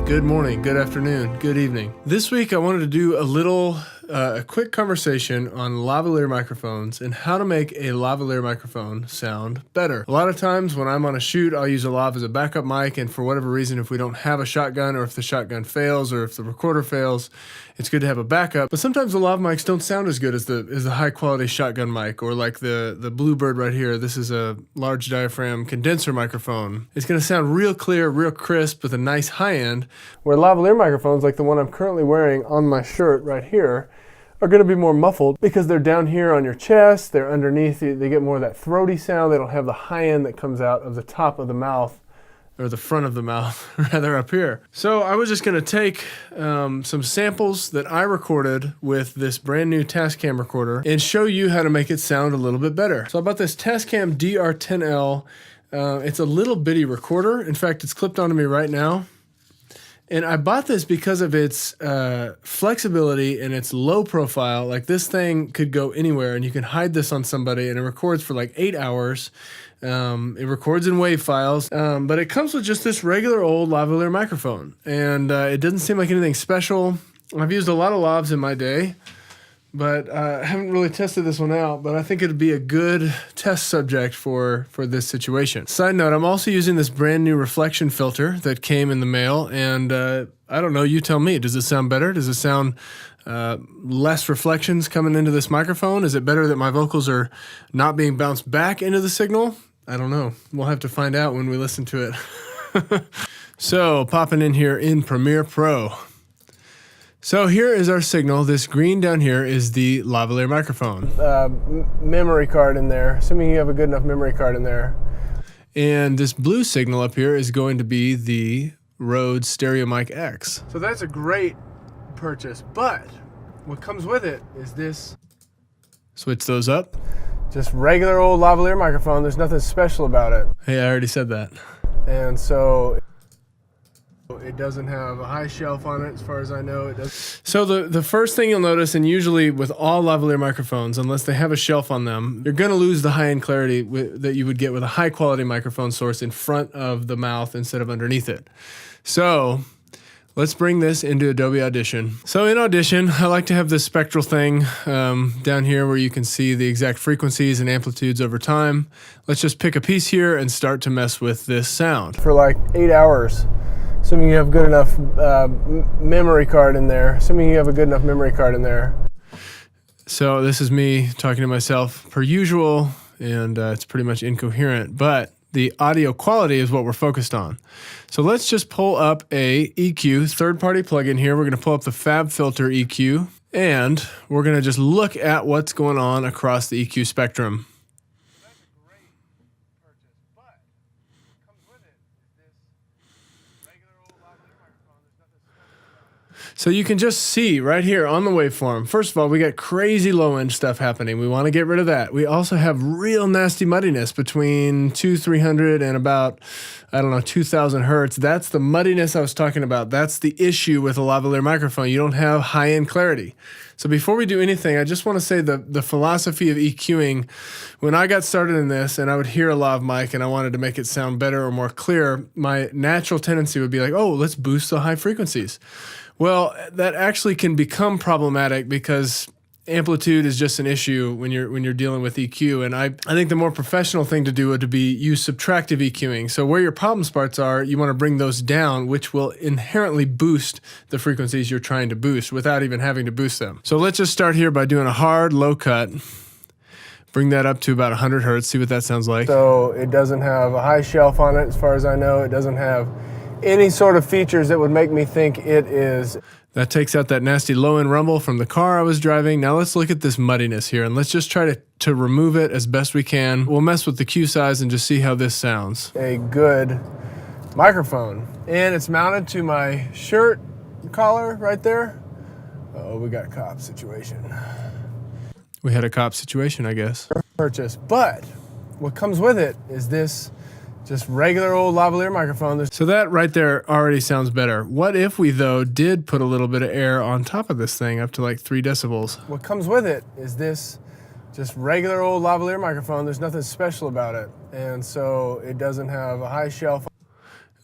good morning, good afternoon, good evening. This week I wanted to do a quick conversation on lavalier microphones and how to make a lavalier microphone sound better. A lot of times when I'm on a shoot, I'll use a lav as a backup mic, and for whatever reason, if we don't have a shotgun or if the shotgun fails or if the recorder fails, it's good to have a backup. But sometimes the lav mics don't sound as good as the high quality shotgun mic, or like the Bluebird right here. This is a large diaphragm condenser microphone. It's gonna sound real clear, real crisp with a nice high end, where lavalier microphones like the one I'm currently wearing on my shirt right here are going to be more muffled because they're down here on your chest, they're underneath you, they get more of that throaty sound, they don't have the high end that comes out of the top of the mouth, or the front of the mouth, rather, up here. So I was just going to take some samples that I recorded with this brand new Tascam recorder and show you how to make it sound a little bit better. So I bought this Tascam DR-10L. It's a little bitty recorder. In fact, it's clipped onto me right now. And I bought this because of its flexibility and its low profile. Like, this thing could go anywhere, and you can hide this on somebody, and it records for like 8 hours. It records in WAV files, but it comes with just this regular old lavalier microphone, and it doesn't seem like anything special. I've used a lot of lavs in my day, but I haven't really tested this one out, but I think it'd be a good test subject for this situation. Side note, I'm also using this brand new reflection filter that came in the mail, and I don't know, you tell me, does it sound better? Does it sound less reflections coming into this microphone? Is it better that my vocals are not being bounced back into the signal? I don't know. We'll have to find out when we listen to it. So, popping in here in Premiere Pro. So here is our signal. This green down here is the lavalier microphone. Memory card in there, assuming you have a good enough memory card in there. And this blue signal up here is going to be the Rode Stereo Mic X. So that's a great purchase, but what comes with it is this. Switch those up. Just regular old lavalier microphone. There's nothing special about it. Hey, I already said that. And so it doesn't have a high shelf on it, as far as I know. It does. So the first thing you'll notice, and usually with all lavalier microphones, unless they have a shelf on them, you're going to lose the high-end clarity that you would get with a high-quality microphone source in front of the mouth instead of underneath it. So let's bring this into Adobe Audition. So in Audition, I like to have this spectral thing down here where you can see the exact frequencies and amplitudes over time. Let's just pick a piece here and start to mess with this sound. For like 8 hours. Assuming you have good enough memory card in there. So this is me talking to myself per usual, and it's pretty much incoherent, but the audio quality is what we're focused on. So let's just pull up a EQ, third-party plugin here. We're going to pull up the Fabfilter Eq, and we're going to just look at what's going on across the EQ spectrum. So you can just see right here on the waveform, first of all, we got crazy low-end stuff happening. We want to get rid of that. We also have real nasty muddiness between 300 and about, 2,000 hertz. That's the muddiness I was talking about. That's the issue with a lavalier microphone. You don't have high-end clarity. So before we do anything, I just want to say the philosophy of EQing, when I got started in this and I would hear a lav mic and I wanted to make it sound better or more clear, my natural tendency would be like, oh, let's boost the high frequencies. Well, that actually can become problematic because amplitude is just an issue when you're dealing with EQ, and I think the more professional thing to do would be use subtractive EQing. So where your problem spots are, you want to bring those down, which will inherently boost the frequencies you're trying to boost without even having to boost them. So let's just start here by doing a hard low cut. Bring that up to about 100 hertz, see what that sounds like. So it doesn't have a high shelf on it, as far as I know. It doesn't have any sort of features that would make me think it is. That takes out that nasty low-end rumble from the car I was driving. Now let's look at this muddiness here, and let's just try to remove it as best we can. We'll mess with the Q size and just see how this sounds. A good microphone. And it's mounted to my shirt collar right there. Oh, we got a cop situation. We had a cop situation, I guess. Purchase, but what comes with it is this just regular old lavalier microphone. So that right there already sounds better. What if we, though, did put a little bit of air on top of this thing up to like 3 decibels? What comes with it is this just regular old lavalier microphone. There's nothing special about it. And so it doesn't have a high shelf.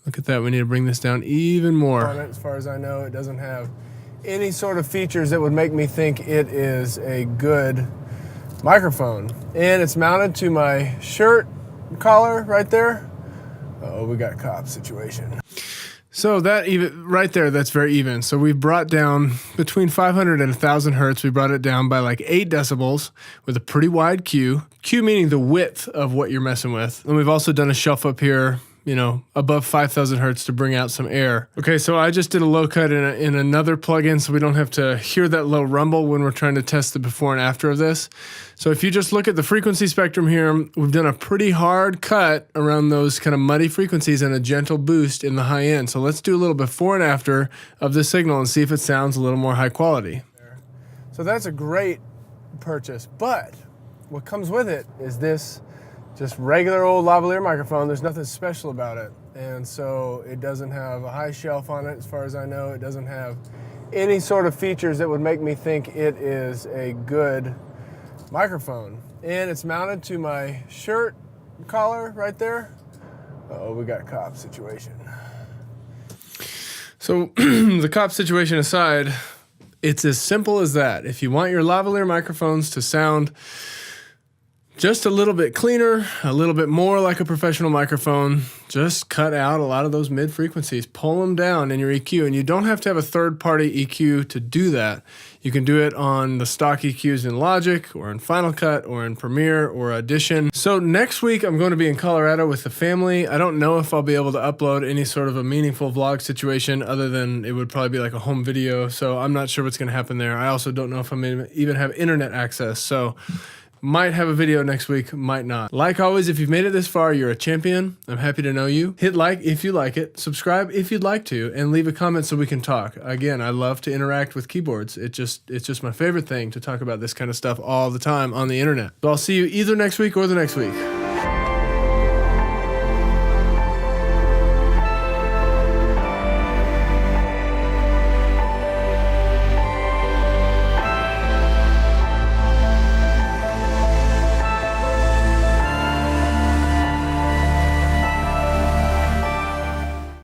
Look at that. We need to bring this down even more. As far as I know, it doesn't have any sort of features that would make me think it is a good microphone. And it's mounted to my shirt collar right there. Oh, we got a cop situation. So that even right there, that's very even. So we brought down between 500 and 1,000 hertz. We brought it down by like 8 decibels with a pretty wide Q. Q meaning the width of what you're messing with. And we've also done a shelf up here, you know, above 5,000 hertz to bring out some air. Okay, so I just did a low cut in another plugin so we don't have to hear that low rumble when we're trying to test the before and after of this. So if you just look at the frequency spectrum here, we've done a pretty hard cut around those kind of muddy frequencies and a gentle boost in the high end. So let's do a little before and after of the signal and see if it sounds a little more high quality. So that's a great purchase, but what comes with it is this just regular old lavalier microphone. There's nothing special about it. And so it doesn't have a high shelf on it, as far as I know. It doesn't have any sort of features that would make me think it is a good microphone. And it's mounted to my shirt collar right there. Oh, we got a cop situation. So the cop situation aside, it's as simple as that. If you want your lavalier microphones to sound just a little bit cleaner, a little bit more like a professional microphone, just cut out a lot of those mid frequencies, pull them down in your EQ, and you don't have to have a third-party EQ to do that. You can do it on the stock EQs in Logic or in Final Cut or in Premiere or Audition. So next week I'm going to be in Colorado with the family. I don't know if I'll be able to upload any sort of a meaningful vlog situation other than it would probably be like a home video. So I'm not sure what's going to happen there. I also don't know if I'm going to even have internet access. So might have a video next week, might not. Like always, if you've made it this far, you're a champion. I'm happy to know you. Hit like if you like it, subscribe if you'd like to, and leave a comment so we can talk. Again, I love to interact with keyboards. It's just my favorite thing to talk about this kind of stuff all the time on the internet. So I'll see you either next week or the next week.